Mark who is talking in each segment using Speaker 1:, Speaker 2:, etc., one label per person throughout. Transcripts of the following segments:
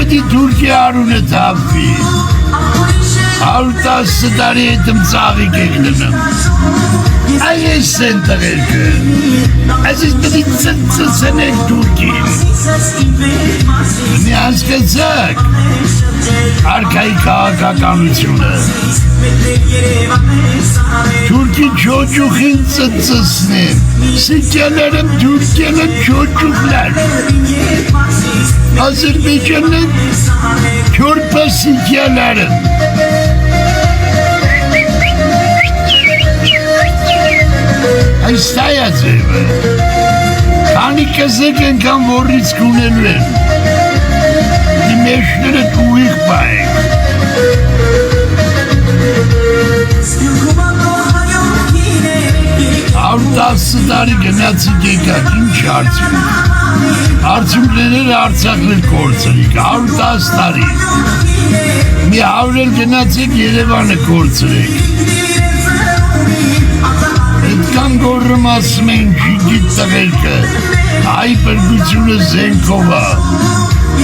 Speaker 1: Պետի Թուրքիա արունը թավվի 110 տարի հետում ծաղիկ եք լնում Այս են տղերքը Այսիս պետի ծնցնեք Թուրքին Մի հասկացակ Արքայի քաղաքականությունը Թուրքի չոճուխին ծնցնեմ Սիկյաներım Türkiye'nin çocuklar Azerbaycan'ın körpe sikyalarım Aysta yazıyor Kani kazık enkan vorriz kunelven Dimeşlere kuvik bayık Avdası darı genelsi gekak inç artık Arçımları arçaklık korçalık Avdası darı Mi avrel genelsi Yerevan'ı korçalık Etkan korrumasmen Jigit tağırkı Ayper güçünü Zenkova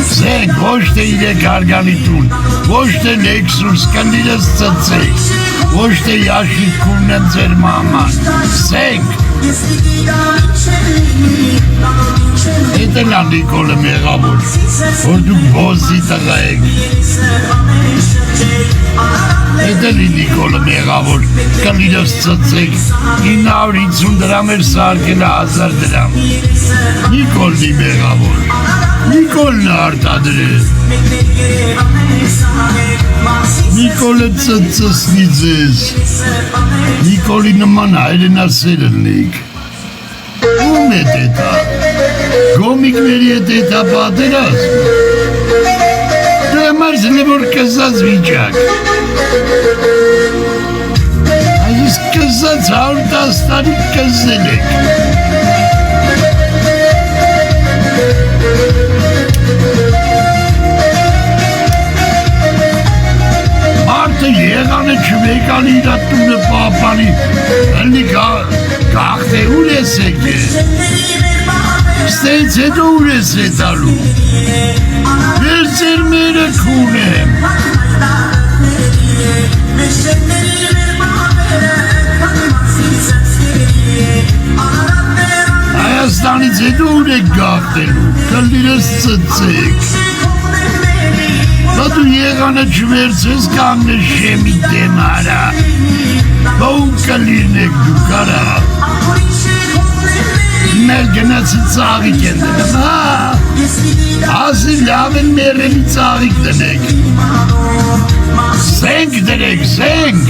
Speaker 1: Zenk, hoş de ile karganitun Hoş de Lexus kandidas tsatsek Hoş de yaşit kurnem zermaman Zenk Ete lan Nikola Megabur Orduk bozi tağayek Ete li Nikola Megabur Kandidas tsatsek İnavrit sundaramer sarkela hazar diram Nikoli Megabur Nikol'un artadır. Nikol'un tsıtsızsız. Nikol'un manayla serenlik. Bu medeta. Komik veriyete batıraz. Demers libur kazazmayacak. Aziz kazaz avdasları kazılık. Եղանը չվեկան իրատունը պապանի, հլնի գաղթ է ուր ես եք է, ստենց հետո ուր ես հետալու, վերցեր մերը քուն եմ, Հայաստանից հետո ուր եք գաղթելու, կլիրես ծծեք, Բա դու եղանը չվերցես կանգնես շեմի դեմ արա, բա ում կլիրնեք դու կարա, մեր գնացի ծաղիկ են դնում, ասի լավ են մերելի ծաղիկ դնեք, զենք դրեք, զենք,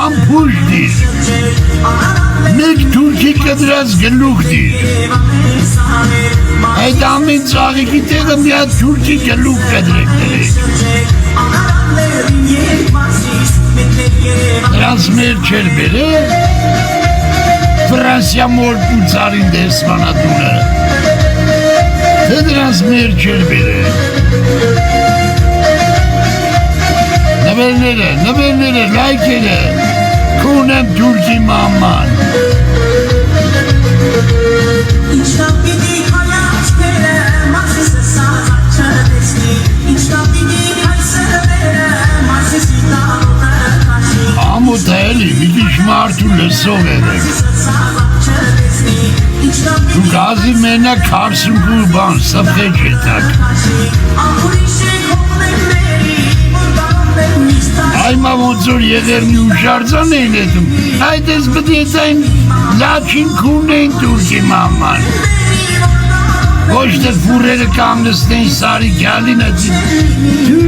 Speaker 1: ամպուշ դիր, մեկ թուրքի կդրած գլուխ դիր, այդ ամեն ծաղիկի տեղը մի հատ թուրքի գլուխ կդրեք դրեք, դրանց մեր չեր բերել, Ֆրանսիա մոր պուծարին դեսմանատունը, թե դրանց մեր չեր բերել, նվերները, լայքերը, քունեմ թուրքի մաման, Ամոտ էլի, մի քիչ մարդու լսող երեք, դու գազի մենակ քարսունքու բան, սպղեջ հետակ, Այմա ոնց որ եղերնի ուշարձան էին հետում, այդ ես բդի ես այն լաչին քուն էին թուրքի մաման, ոչ թե ֆուրերը կանգնստեն սարի գյալին դու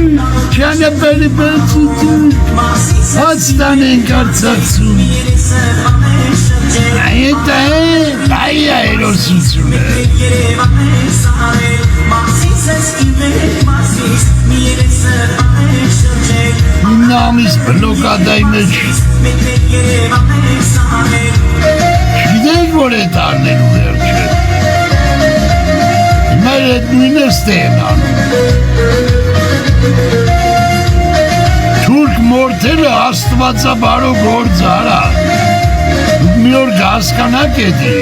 Speaker 1: չանապալի բացի դու հացտան են կարծացում այդ այ այրոսությունը Նամիս բլոկադայի մեջ չգիտեք որ է տարնելու վերջը մեր հետ նույնը ստեն անում թուրք մորթերը աստվածաբարո գործ արա մի օր հասկանաք էդի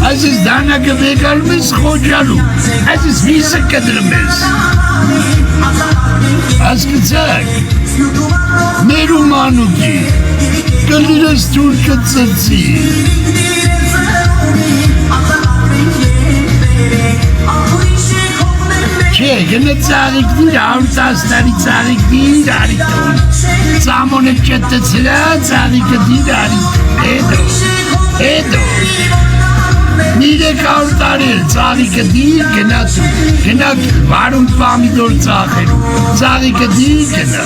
Speaker 1: այս Այսպես դանակը վեկալում ես խոջալու, այսպես վիսը կդրում ես։ Հասկացաք, մեր ումանուկի, կլիրես թուրկը ծծի։ Չէ, գնը ծաղիք դիր, 110 տարի ծաղիք դիր, արիտուն։ Ծամոնը չտցրա, ծաղիքը դիր, արիտուն, հետո։ 300 տարի ծաղիքը դիր, գնա վարում պամիդոր ծաղերում, ծաղիքը դիր, գնա։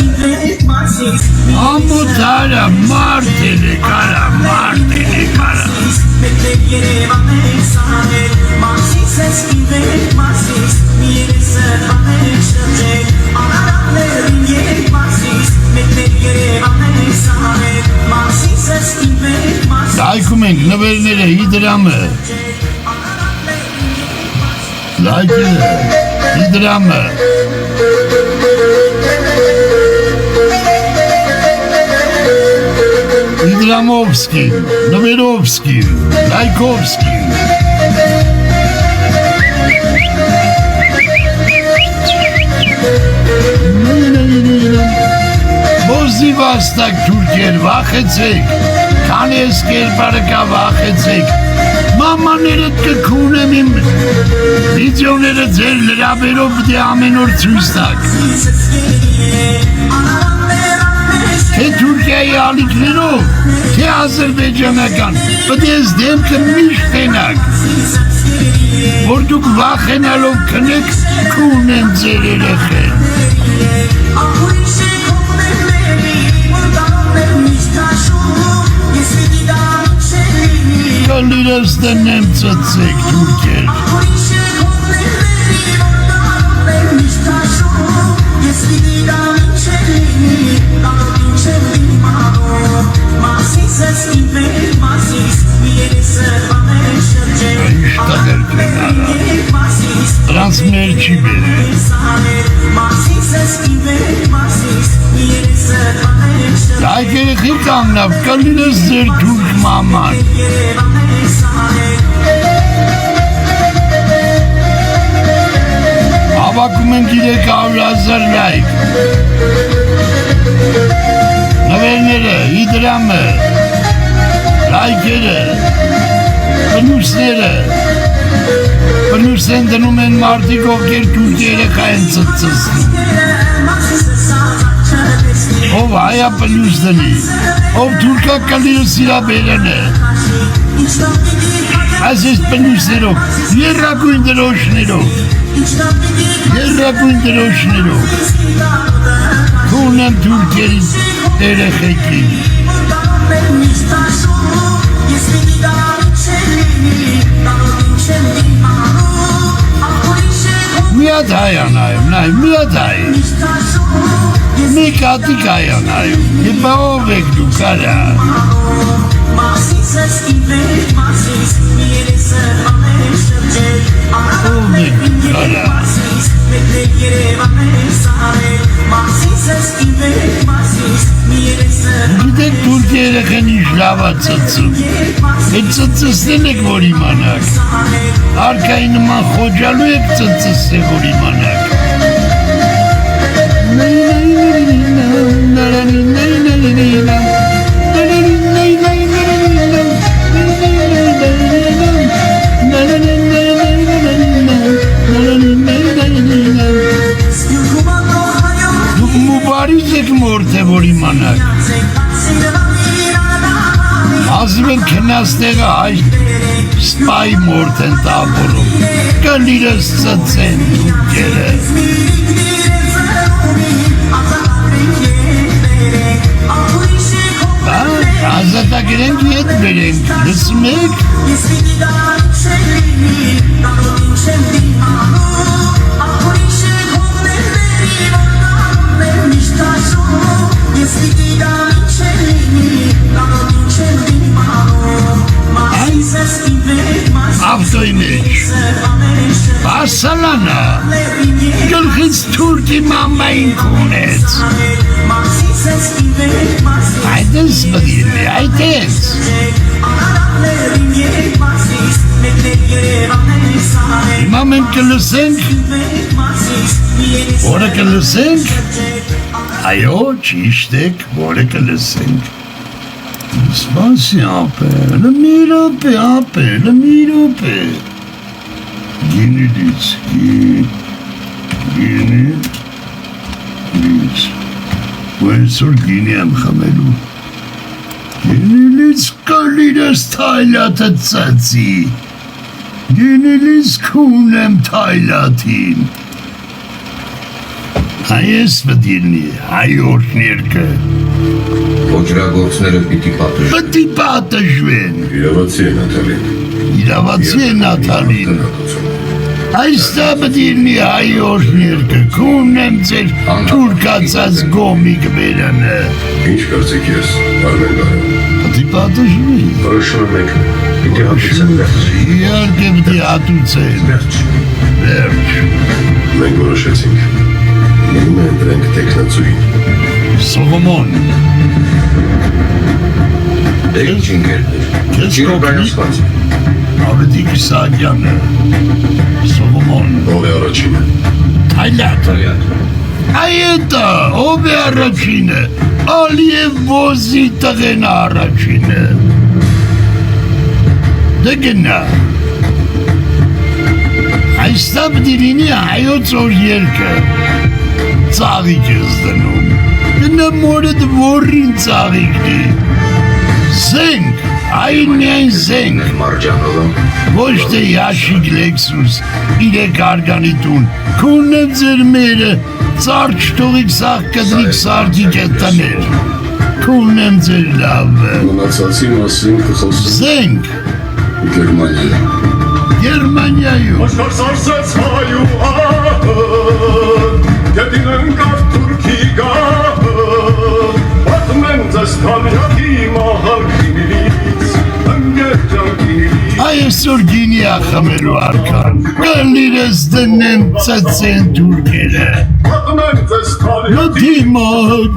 Speaker 1: Ամոթարա, մարդ էլ է կարա, Լայքում ենք նվերները, հիդրամը, լայքերը, հիդրամը, Հիդրամովսկին, Նվերովսկին, Լայքովսկին, Բոզի վաստակ թուրքեր, վախեցեք, քանի ես կերպարը կա վախեցեք, մամաներդ կքունեմ իմ վիդեոները ձեր լրաբերով պտի ամեն օր ցույց տաք, թե Թուրքիայի ալիքներով, թե ազերբայջանական, պտի ես դեմքը միշտ տենակ, որ դուք վախենալով քնեք, քունեմ ձեր երեխեն։ Կլիրես տնեմ ծծեք թուրքեր։ Դրանց մեր չի բերել։ Այդ երեխի կանգնավ, կլինես ձեր թուրք մաման։ Հավաքում ենք 300,000 լայք։ Նվերները, հիդրամը, լայքերը, պնուսները, պնուս են դնում են մարդիկ, ովքեր թուրք երեխա են ծծծնում։ Ով հայա պնուս դնի, ով թուրքա կլիրը սիրաբերեն է։ Այսպես պնուսներով, երրակույն դրոշներով, քունեմ թուրքերի երեխեքին։ Միատ հայ անայում, միատ հայ։ Մի կատիկ հայ անայում, եբա ով եք դու կարա։ Ով եք դու կարա։ Գիտեք թուրք երեխեն ինչ լավա ծծում, հետ ծծսնել եք որ իմանակ, արկայի նման խոջալու եք ծծսնել որ իմանակ։ Դուք մուբարիզ եք մորդ է որ իմանակ, ասում են քնաստեղը հայ սպայի մորդ են տավորում, կլիրս ծծեն թուրքերը։ Ազատագրենք ետ բերենք, լսում եք։ Ավտոյի մեջ, Բարսալանա, գլխից թուրքի մամային քունեց։ Այդես բդիրն է, այդես։ Հիմա մենք կլսենք, որը կլսենք, այո, ճիշտ եք, որը կլսենք, սպասի ապել, մի րոպե, գինիլից, ու այսօր գինի եմ խմելու, գինիլից կլիրես թայլատը ծծի, գինիլից կուն եմ թայլատին, այս վդիրնի, հայորդ ներկը,
Speaker 2: Ոճրագործները
Speaker 1: պիտի պատժվեն, իրավացի է Նաթալին, այստա բդիրնի հայորդ ներկը, կուն եմ ձեր թուրկացած գոմիկ բերանը,
Speaker 3: Ինչ կարծեք ես, Արմեն Գարան,
Speaker 1: պիտի պատժվի,
Speaker 3: որոշում ենք, պիտի հատուցեն վերջ,
Speaker 1: իհարկե պիտի հատուցեն, վերջ,
Speaker 3: մենք որոշեցինք, գնում է ընտրենք տեքնացուին,
Speaker 1: Սողոմոն,
Speaker 2: Դեք չինգերներ, ջիրը բայնասված
Speaker 1: Ավետիք Իսահակյանը, Սողոմոն,
Speaker 3: ով է առաջինը,
Speaker 1: Թայլատը, այետը, ով է առաջինը, Ալիև ոզի տղեն առաջինը, դե գնա, այստա բդիրինի հայոց օր երկը, ծաղիկ ես դնում, գնա մորդ որին ծաղիկնի, զենք, այն միայն զենք,
Speaker 2: Մարջանովը
Speaker 1: ոչ թե յաշիկ լեքսուս, իրեք արգանի տուն, կուննեմ ձեր մերը, ծարչ տողիկ սաղ կդրիկ սարդիկ է տներ, կուննեմ ձեր լավը,
Speaker 3: մնացածի մասին կխոսում
Speaker 1: զենք,
Speaker 3: Գերմանիայում,
Speaker 1: Գերմանիայում,
Speaker 4: Աշխարհ սարսեց հայու ահը, գետին ընկավ թուրքի գահը, պատմ են ձեզ թանյակի մահարկինից, ընգերջան կինից,
Speaker 1: այսօր գինի ախմելու արկան, կլիրես դնեմ ծծեն դուրգերը,
Speaker 4: պատմ են ձեզ թանյակի
Speaker 1: նդիմա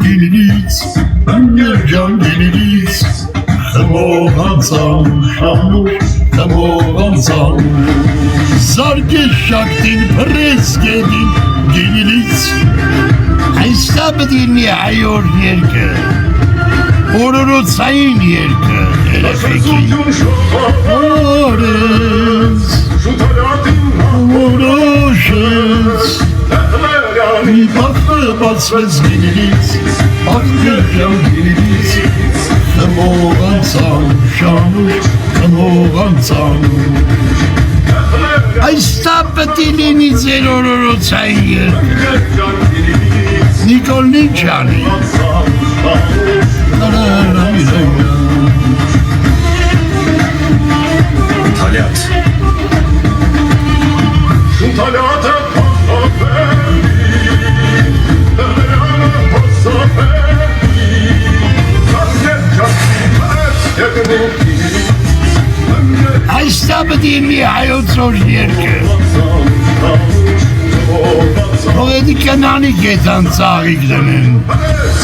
Speaker 1: գինից, ըներջան գինից, խմող անցան շանուր, խմող անցան, զարգես շակտին պրես գետին գինից, այստա բդիրնի հայորդ երկը, օրորոցային երկը, երեխեքի,
Speaker 4: զուտյուն շողը,
Speaker 1: օրես,
Speaker 4: շուտարյատին
Speaker 1: որոշես,
Speaker 4: հեղլերյանի,
Speaker 1: մի բախտը բացվեց գինից, աղգերյան գինից, խմող անցան շանուր, խմող անցան, այստա պտի լինի ձեր օրորոցային երկը,
Speaker 4: ընգերջան կինից,
Speaker 1: Նիկոլ Նիչյանի,
Speaker 2: Թալյատ
Speaker 4: Շուտալյատը փոխովելի, հեղլերյանը փոսովելի, զարգերջան կինից, եղնու կինից,
Speaker 1: այստա պտի մի հայոց օր երկը, Թողեդի կնանիք եթան ծաղիկ դնեն,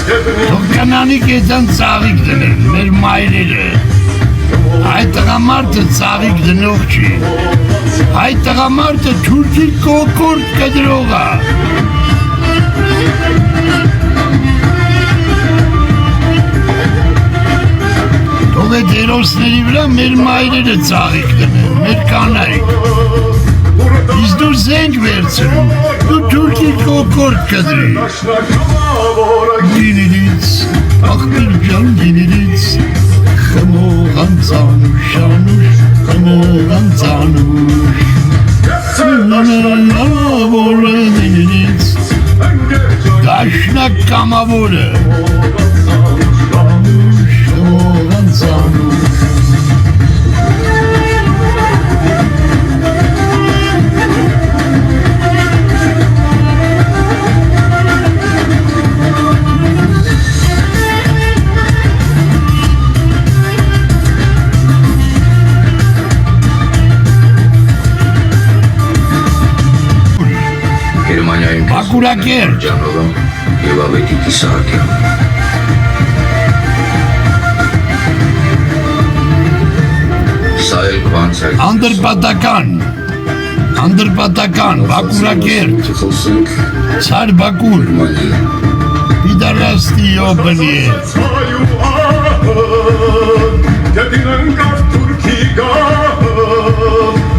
Speaker 1: թող կնանիք եթան ծաղիկ դնեն, մեր մայրերը, այդ տղամարդը ծաղիկ դնող չի, այդ տղամարդը թուրքի կոկորդ կդրող է, թող այդ հերոսների վրա մեր մայրերը ծաղիկ դնեն, մեր կանայք, իսկ դու զենք վերցրու, դու թուրքի կոկորդ կդրի, գինիլից, աղբիրջան գինիլից, խմող անցանուշ, շանուշ, խմող անցանուշ, կամավորը գինիլից, դաշնակ կամավորը, խմող անցանուշ,
Speaker 2: Գերմանիայում
Speaker 1: Բակուրակեր,
Speaker 2: Մարջանովը և Ավետիք Իսահակյանը Սա այլ կվանցակ։
Speaker 1: Անդրպատական, Բակուրակերտ,
Speaker 3: Կխոսենք
Speaker 1: Ցար Բակուր, Պիդարաստի յոբնի է։
Speaker 4: Ցայու ահը Գետին ընկավ թուրքի գահը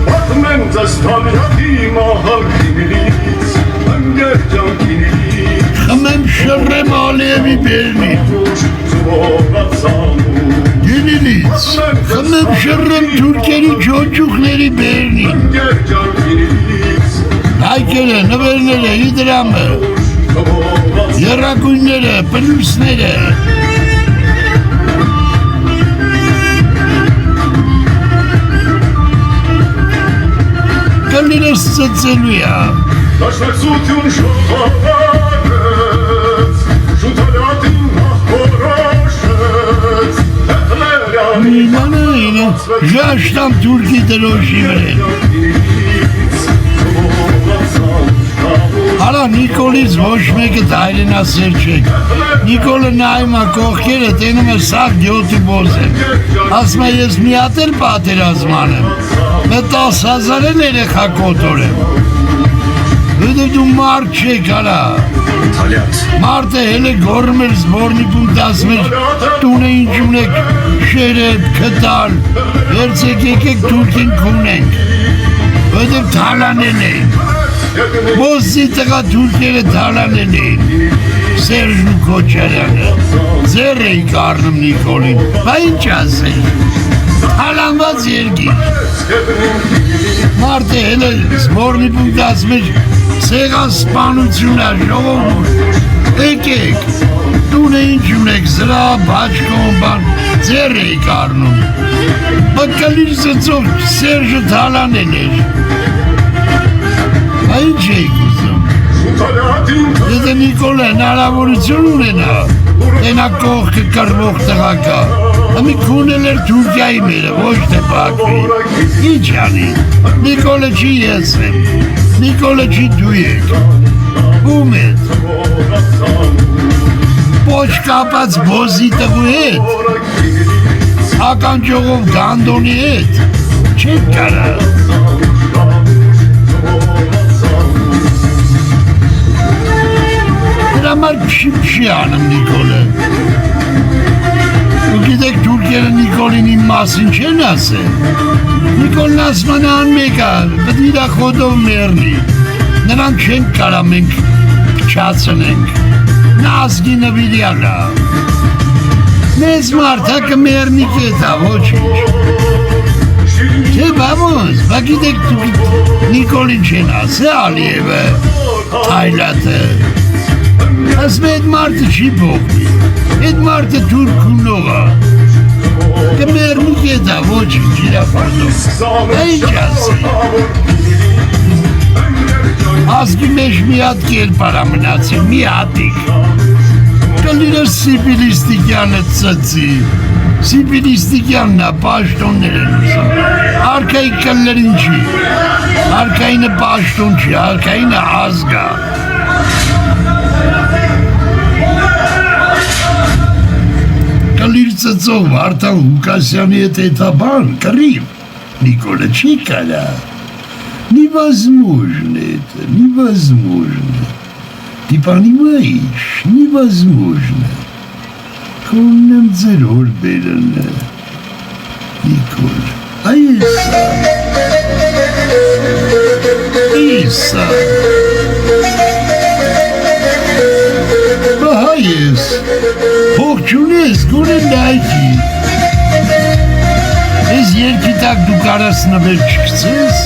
Speaker 4: Պատմեն ձեզ թանյատի մահագինից Ընգեր ջանքինից
Speaker 1: Խմեմ շռեմ Ալիևի բերնի,
Speaker 4: Զորացամու
Speaker 1: գինիլից, խմեմ շռեմ թուրքերի չոչուխների բերնի,
Speaker 4: Ընգեր ջանքինից
Speaker 1: հայկերը, նվերները, իդրամը,
Speaker 4: Զորացամու
Speaker 1: երակույնները, պլուսները, կլիրս ծծելու է,
Speaker 4: Դաշնացություն շողավարեց Շութալյատին նախորոշեց Հետլերյան
Speaker 1: Իմանայինը, ժաշտամ թուրքի դրոշի վրեն, Արա Նիկոլից ոչ մեկը հայրենասեր չեք, Նիկոլը նայում է կողքերը, տենում է սաղ գյոտի բոզ եմ, ասում է ես մի հատ էլ պատերազման եմ, մե 10,000 էլ երեխա կոտորեմ, Վեդը դու մարդ չեք արա,
Speaker 2: Թալյատ։
Speaker 1: մարդը հել է գորում էր զբորնի պունտ ասում էր տուն է ինչ ունեք, շերետ, կտալ, երցեք եկեք թուրքին կունենք, Վեդև թալանեն էին, Բոսի տղա թուրքերը թալանեն էին, Սերժն ու Քոչարյանը, ձեր էի կարնում Նիկոլին, բա ինչ ասեի, թալանված երկիր, մարդը հել է զբորնի պունտ ասում էր սեղասպանություն է ժողովուրդ, եկեք, տուն է ինչ ունեք, զրա, բաճկոն, բան, ձեր էի կարնում, բա կլիր ծծով Սերժը թալանեն էր, Բա ինչ էիք ուզում, եթե Նիկոլը հնարավորություն ունենա, տենա կողքը կրվող տղակա, Ամի քունել էր Թուրքիայի մերը, ոչ թե Բաքվի, ինչ անի, Նիկոլը չի ես եմ, Նիկոլը չի դու եք, ում էտ, Պոչ կապած բոզի տղու հետ, ականջողով գանդոնի հետ, չեք կարա, Դրամար փշի անում Նիկոլը, ու գիտեք թուրքերը Նիկոլին իմ մասին չեն ասել, Նիկոլն ասման անմեկա, բդ իրա խոդով մերնի, նրան չենք կարա մենք փչացնենք, նա ազգի նվիրյալա, մեզ մարդակը մերնի կետա, ոչինչ, չէ բավոզ, բա գիտեք Նիկոլին չեն ասել Ալիևը, Թայլատը, ասում է այդ մարդը չի բողվի, այդ մարդը թուրք ունողա, կմերնի կետա, ոչինչ իրապարդով, ինչ ասի, ազգի մեջ մի հատ կերպարա մնացի, մի հատիկ, կլիրը Սիպիլիստիկյանը ծծի, Սիպիլիստիկյանն է պաշտոններ են ուզում, արկայի կլրին չի, արկայինը պաշտոն չի, արկայինը ազգա, Կլիր ծծով Արտան Լուկասյանի հետ էտաբան, կռիվ, Նիկոլը չի կարա, невозможно это, невозможно, ты понимаешь, невозможно, կոննեմ ձեր հոր բերանը, Նիկոլ, Իսա, Բահա ես, փող չունես, գոնե նայքի, ես երկի տակ դու կարաս նվեր չկցես,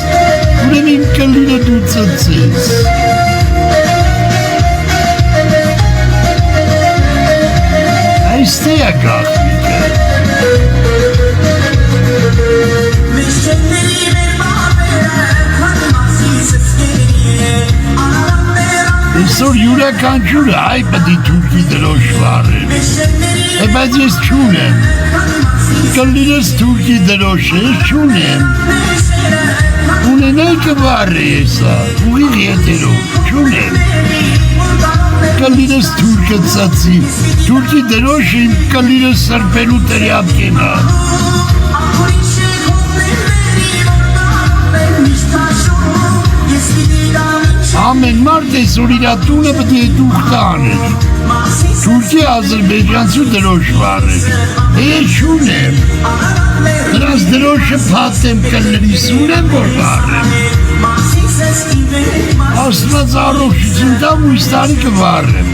Speaker 1: ուրեմ իմ կլիրը դու ծծես, այստե է գաղտնիքը, Այսօր յուրականչուրը այ պտի թուրքի դրոշ վարեն, բայց ես չունեմ, կլիրս թուրքի դրոշը, ես չունեմ, ունենայ կվարը եսա, ուղիղ եթերով, չունեմ, կլիրս թուրքը ծացի, թուրքի դրոշը իմ կլիրս սրպելու տրյապ կենա, ամեն մարդ այսօր իր տունը պետք է դուք տաներ։ Թուրքիա Ադրբեջանցու դրոշ վարել։ Ես չունեմ։ Դրանց դրոշը փաթեմ կլրի սուրեմ որ վարեմ։ Աստված առողջություն տամ ու իստարի կվարեմ։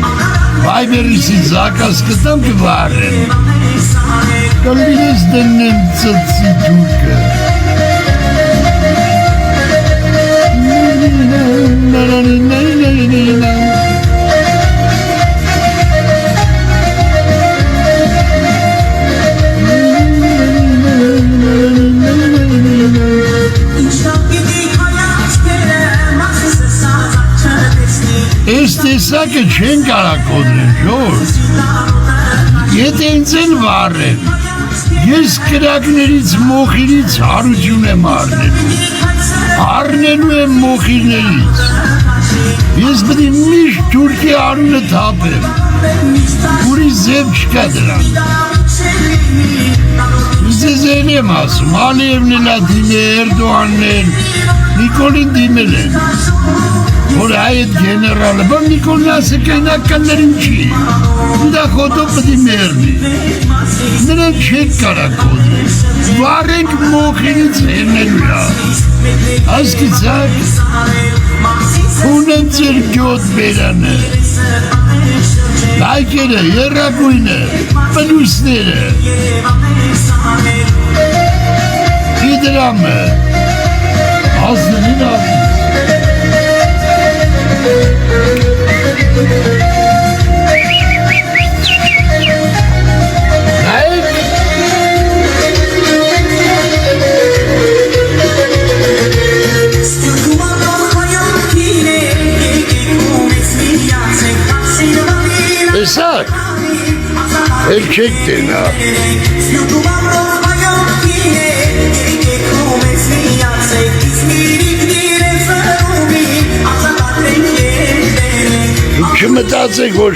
Speaker 1: Վայբերիսի զակաս կտամ կվարեմ։ Կլիրես դնեմ ծծի թուրքը։ Այս տեսակը չեն կարա կոդրել, ժորդ։ Եթե ինձ են վարել, ես կրակներից մոխիրից հարություն եմ առնելու եմ մոխիրներից։ Ես բդի միշտ թուրքի արունը թապեմ, ուրի զև չկա դրան։ Ես են եմ ասում, Ալիևն էլա դիմե, Էրդոանն են, Նիկոլին դիմել են, որ այդ գեներալը, բան Նիկոլին ասը կայնակալներին չի, դա խոտով պտի մերնի, նրան չեք կարակոդել, վարենք մոխիրից հերնելու է, ասկիցակ, ունեմ ծեր գյոտ բերանը, լայքերը, երակույնը, պլուսները, իդրամը, ազնին ազնին, Տեսակ, էլ չեք տենա։ Դուք չմտածեք, որ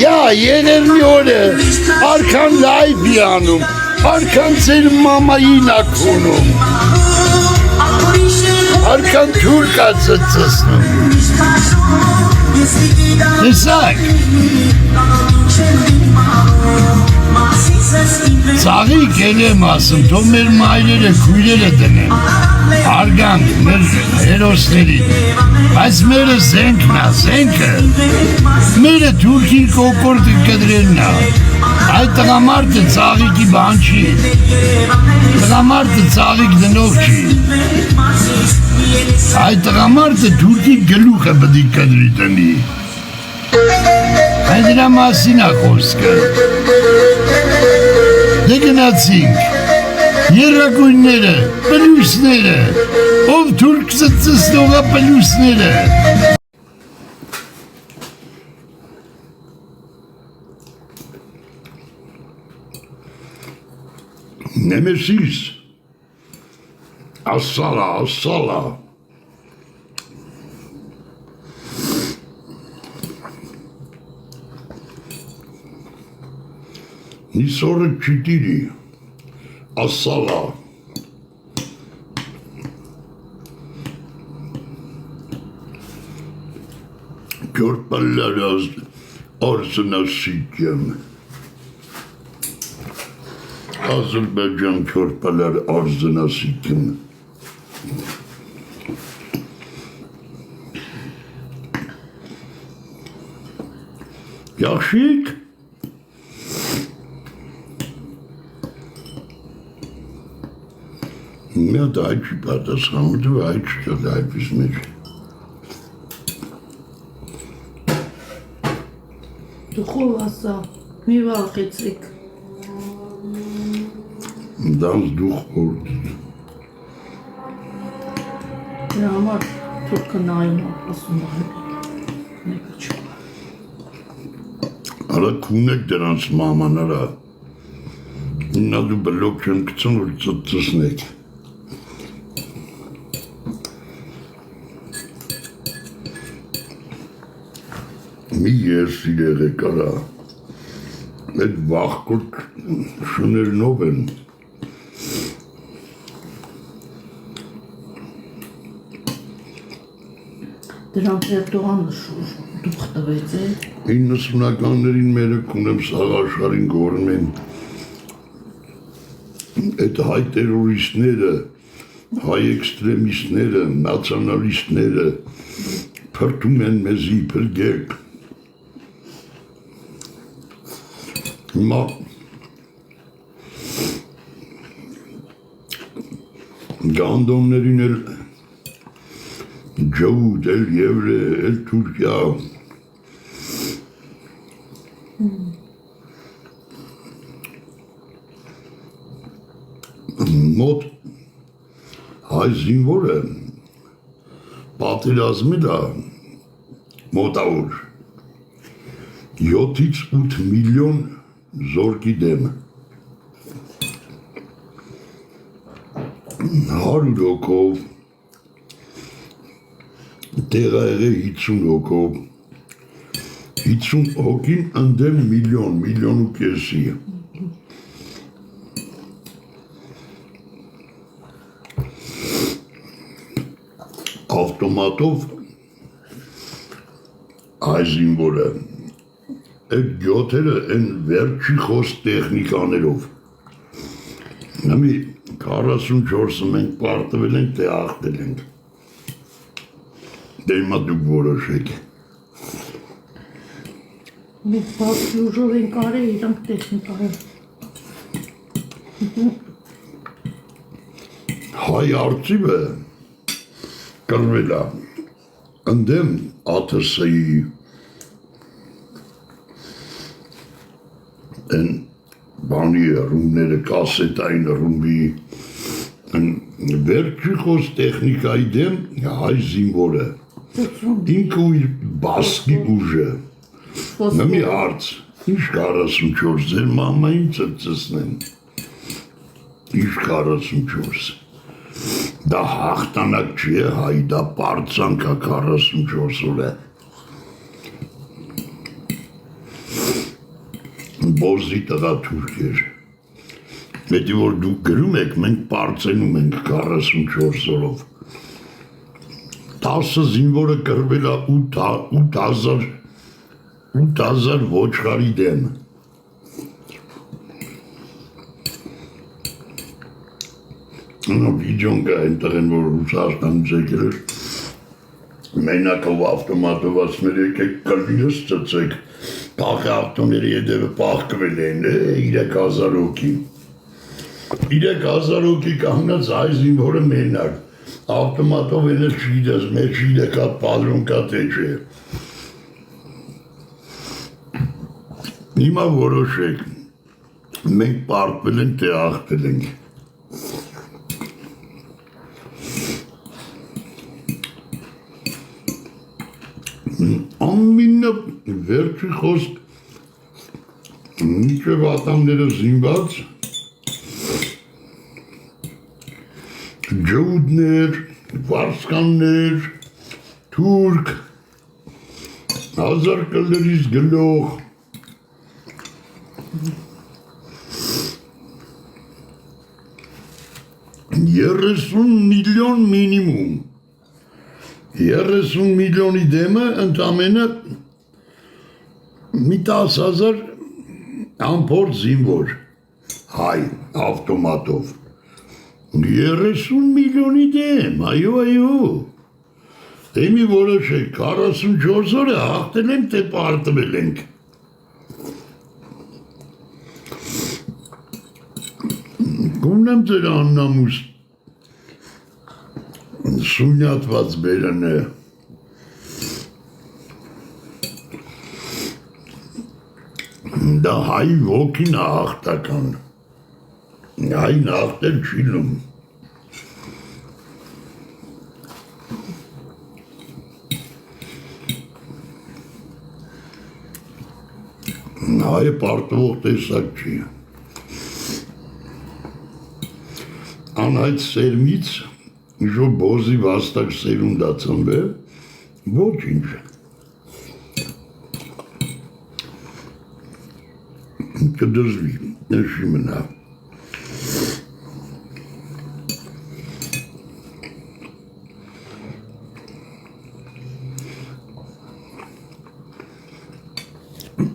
Speaker 1: երևնի օրը արքան լայվ անում, արքան ծեր մամային ակոնում, արքան թուրկա ծծսնում։ Տեսակ, ծաղիկ էլ եմ ասում, թող մեր մայրերը, քույրերը դնեն, արգանք մեր հերոսների, բայց մերը զենքն է, զենքը, մերը թուրքի կոկորդը կդրելն է, այդ տղամարդը ծաղիկի բան չի, տղամարդը ծաղիկ դնող չի, այդ տղամարդը թուրքի գլուխը բդի կդրի տնի, այդ դրա մասին է խոսքը, դե գնացինք, երակույնները, պլուսները, ով թուրք ծծսնողա պլուսները, Նեմեսիս, ասալա, ասալա, նիսորը չիտիրի, ասալա, կորպալար արզնասիքեմ, Azerbaycan körpeler arzına sikim. Yaxşıyık. Ya da hiç patasandı ve hiç da bizmiş.
Speaker 5: Դուխով ասա, մի վախեցեք։
Speaker 3: Dans duh oldu.
Speaker 5: Դրա համար թուրքը նայում է, ասում է, մեկը չկա։
Speaker 3: Ara kunek denen mamanara. Nadu blokçun kıçın urtsuttusnek. Mi yersiyle kara. Et vakut şunur noben.
Speaker 5: Դրանք Էրդողանը դուք տվեց է։
Speaker 3: 90-ականներին մերը կունեմ սաղաշարին գորում են այդ հայ տերորիստները, հայ էքստրեմիստները, նացիոնալիստները փրտում են մեզի փրկեք։ Հիմա գանդոններին էլ ջոուդ, էլ եվրե, էլ Թուրքիա մոտ հայ զինվորը պատերազմել է մոտավոր 7-ից 8 միլիոն զորքի դեմ 100 հոգով տեղը եղել 50 հոգով 50 հոգին ընդեմ միլիոն ու կեսի ավտոմատով այ զինվորը այդ գյոթերը են վերջի խոս տեխնիկաներով նամի 44-ը մենք պարտվել ենք, թե աղթել ենք դե հիմա դուք որոշեք
Speaker 5: Մենք բացի ուժով ենք արել, իրանք տեխնիկայով
Speaker 3: հայ արծիվը կրվել է ընդեմ ԱԹՍ-ի են բանի ռումները, կասետային ռումի վերջի խոս տեխնիկայի դեմ հայ զինվորը ինքը ու իր բասկի ուժը նմի հարց ինչ 44 ձեր մամային ծծծնեն ինչ 44 դա հաղթանակ չի է հայ դա պարծանք է 44 օրը բոզի տղա թուրք էր Պետի որ դուք գրում եք, մենք պարծենում ենք 44 օրով 10 զինվորը կրվել է 8000 ոչխարի դեմ վիդյոն կա այնտեղ են, որ Ռուսաստանից եկել էր մենակով ավտոմատով ասում էր եկեք կլինս ծծեք պախի ավտոների հետևը պախկվել են 3000 հոգի 3000 հոգի կանգնած այ զինվորը մենակ ավտոմատով են էլ չգիտես մեջ իրեկա պատրոն կա թե չէ հիմա որոշեք մենք պարտվել ենք թե աղթել ենք ամինը վերջի խոսք մինչև ատամները զինված ջոուդներ, վարսկաններ, թուրք, 1000 կլերից գլող, երեսուն միլիոն մինիմում, 30 միլիոնի դեմը ընդամենը մի 10,000 ամփորձ զինվոր, հայ, ավտոմատով, 30 միլիոնի դեմ, այո, դեմի որոշեք, 44 օրը հաղթել ենք, թե պարտվել ենք, գումնեմ ձեր աննամուս, սունյատված բերն է, դա հայ ոգին աղթական, հայն աղթել չի լում, հայը պարտվող տեսակ չի, անհայտ սերմից, ինչ-որ բոզի վաստակ սերունդ է ծնվել, ոչ ինչ, կդզվի, նշի մնա,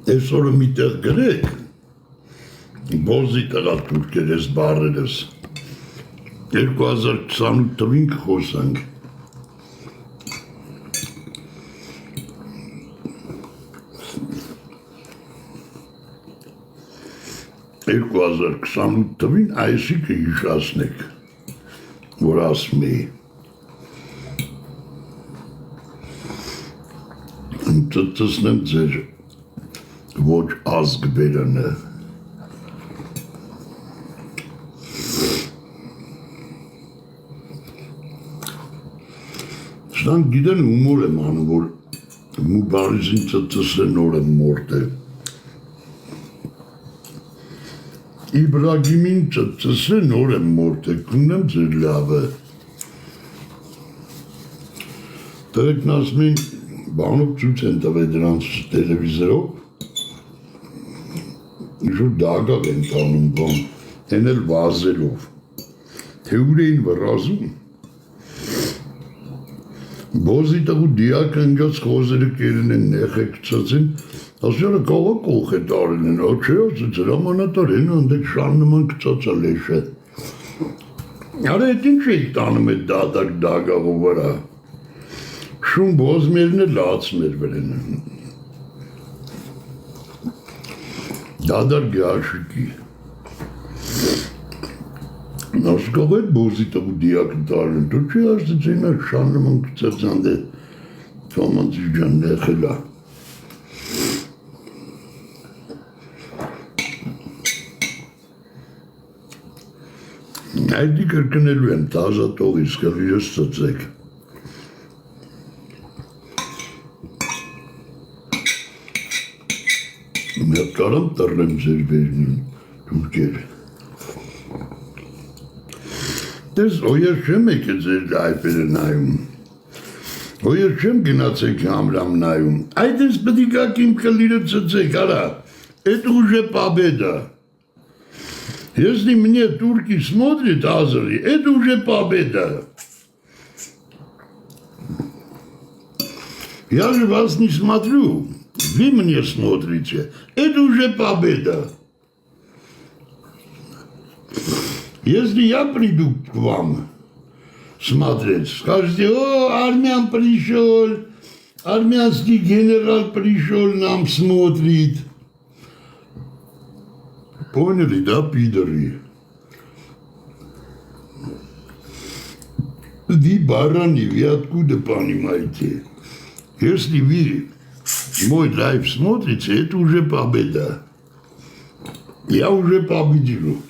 Speaker 3: Այսօրը մի տեղ գրեք, բոզի տղա թուրքեր ես բարերս, 2028 թվին կխոսանք, 2028 թվին այսի կհիշացնեք, որ ասում էի, ծծնեմ ձեր ոչ ազգ բերանը, Շնանք գիտեն ումոր եմ անում, որ Մուբարիզին ծծսեն օր եմ մորդ է, Իբրագիմին ծծսեն օր եմ մորդ է, կունեմ ձեր լավը, տղեկն ասում են, բանով ծուց են տվել դրանց տելևիզորով, շուտ դագավ են տանում բան, են էլ վազելով, թե ուր էին վրազում, բոզի տղու դիակ ընգած խոզերը կերին են նեխ է կծացին, ասյանը կաղա կող է տարել են, աչե ասեց, հրամանատար են անդեք շան նման կծացա լեշ է, արա էտ ինչ էիք տանում էտ դադակ դագաղու վրա, շուն բոզմերն է լացմեր վրեն, դադար գաշիկի, Ասկավ այդ բոզի տղու դիակը տարել են, դու չի ասեց էնա շան նման կծացան դե թոմանցի ջան նեխելա, Այդի կրկնելու եմ, տազա տողից կղիրս ծծեք, Մեկ կարամ տրնեմ ձեր վերնին, թուրքեր, Դες օյեր չեմ եք է ձեր լայպերը նայում, օյեր չեմ գնացեք համրամ նայում, այդ ես բդիկակ իմ կլիրը ծծեք, արա, էդ ուժե պաբեդա, Если мне турки смотрят, азери, это уже победа. Я же вас не смотрю, вы мне смотрите, это уже победа. Если я приду к вам смотреть, скажете, о, армян пришел, армянский генерал пришел, нам смотрит. Поняли, да, пидоры? Вы бараны, вы откуда понимаете? Если вы мой лайв смотрите, это уже победа. Я уже победил.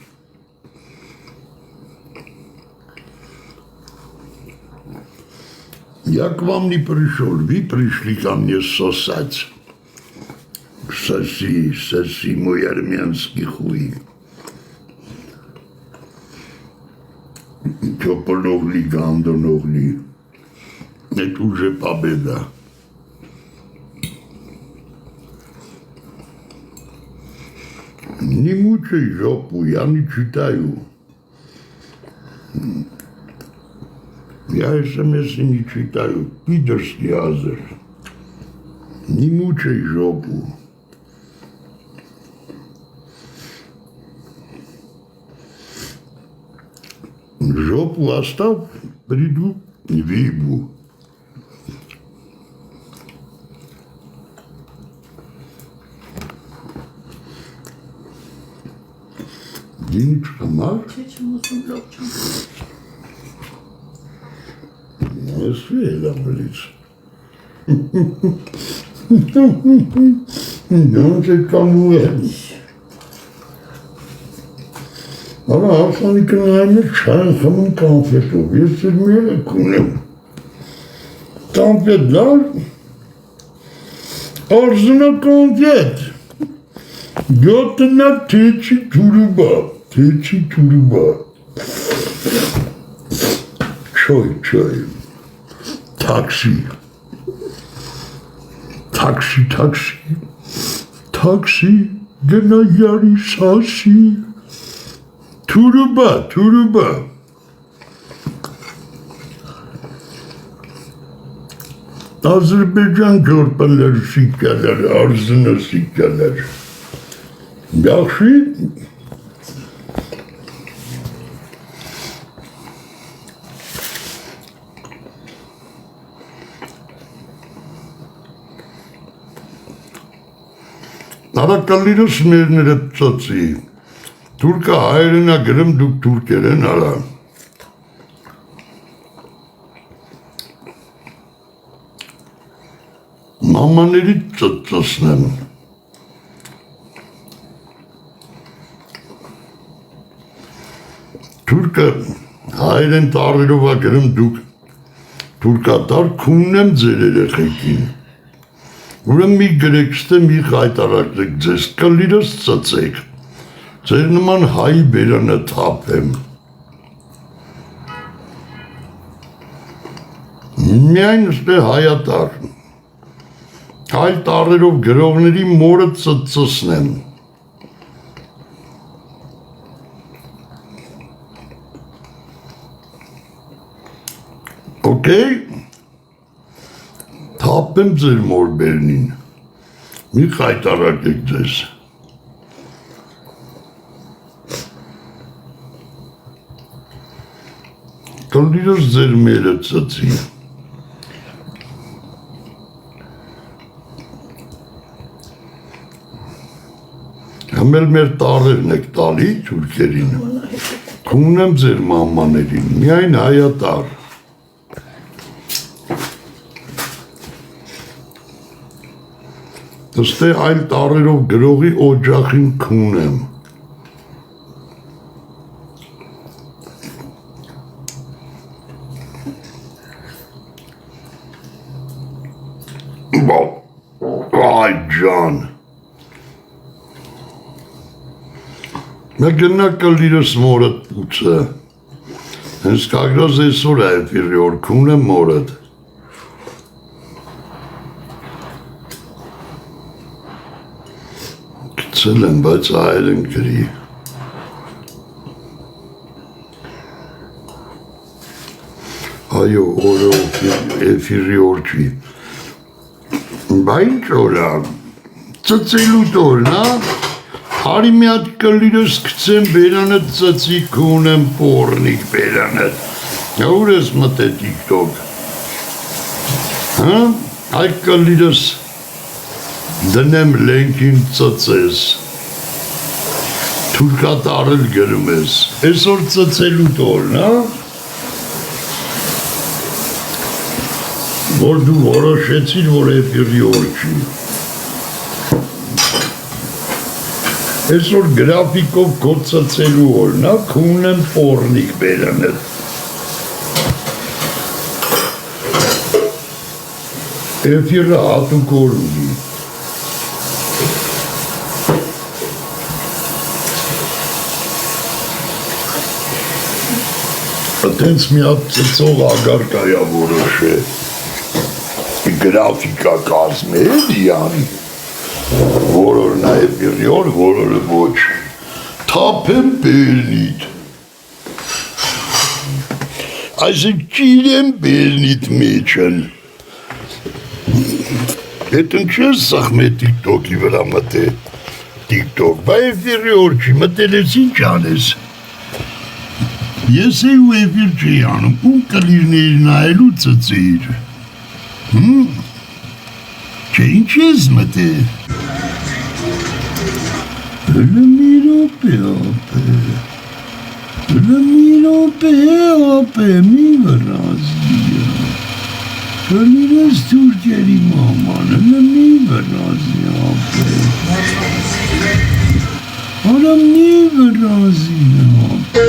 Speaker 3: Я к вам не пришел, вы пришли ко мне сосать. Соси мой армянский хуй. Что пологли, гандоногли. Это уже победа. Не мучай жопу, я не читаю. Я СМС не читаю, пидорский азер. Не мучай жопу. Жопу оставь, приду, выебу. Денечка, Маш? Света, блядь. Non c'è come. Allora, sono i canali, c'è come un confetto, visto il mio culo. Confet là, orzuna confet. Götüne teçi turuba, teçi turuba. Çay. Taksi. Taksi, gene yarı sasi. Turuba. Azerbaycan körpeleri sikkeler, arzını sikkeler. Yaxşı. Arakalıyız merները ծածի։ Թուրքը հայերենա գրում դուք թուրքերեն արա։ Մամաների ծծասնեմ։ Թուրքը հայերեն տառերով ա գրում դուք թուրքատար քուննեմ ձեր երեխեքին։ Ուրեմն մի գրեքստե մի հայտարարեք ձեզ կլիրս ծծեք, ձեր նման հայի բերանը թափեմ։ Միայն ստե հայատար, հայ տարերով գրողների մորը ծծսնեմ։ Okay? Թափեմ ձեր մոր բերնին, մի հայտարարեք ձեզ։ Կլիրս ձեր մերը ծծի։ Համել մեր տարերն եք տալի թուրքերին, քունեմ ձեր մամաներին, միայն հայատար։ Դստե այլ տարերով գրողի օջախին քունեմ։ Այ ջան։ Մեկնա կլիրս մորդ ուծը։ Հենց կագրոզ էսոր է էվիրի որ քունեմ մորդ։ Ցել եմ, բայց այլ եմ գրի։ Այո, օրը էվիրի որ չի։ Բա ինչ որա, ծծելու տորն, հարի մի հատ կլիրս կծեմ բերանը ծծի քունեմ պորնիկ բերանը, ուր ես մտե տիկտոք, այ կլիրս դնեմ լենքին ծծես, թուրքատարել գրում ես, այսօր ծծելու տորն, որ դու որոշեցիր, որ էպիրի օր չի, այսօր գրաֆիկով քո ծծելու օրն, քունեմ պորնիկ բերանդ, էպիրը հատուկ օր ունի, Տենց մի հատ ծծող ագարկայա որոշ է, գրաֆիկա կազմ է դիան, որոր նաև բիրյոր, որորը ոչ, թապեմ բերնիտ, այսը ճիրեմ բերնիտ մեջն, հետն չես սախմե տիկտոքի վրա մտե, տիկտոք, բա է բիրյոր չի, մտելես ինչ անես, Ես էի ու էվիր չի անում, ում կլիրների նայելու ծծիր, չէ ինչ ես մտե, լմի ռոպե, մի վրազիա, կլիրես թուրքերի մամանը, լմի վրազի ապե, արա մի վրազի ապե,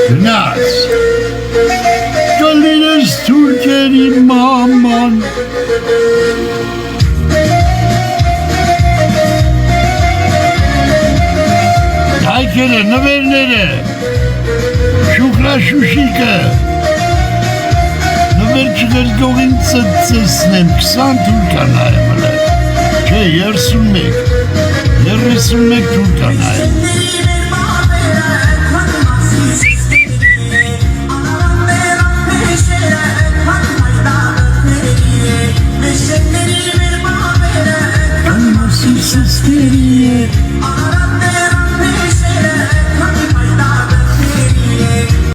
Speaker 3: Գնաց, կլիրես թուրքերի մաման, հայքերը, նվերները, շուկրաշուշիկը, նվեր չգրգողին ծծեսնեմ, 20 թուրկանա եմ հլը, չէ, 31 թուրկանա եմ,
Speaker 1: Սստերի հետ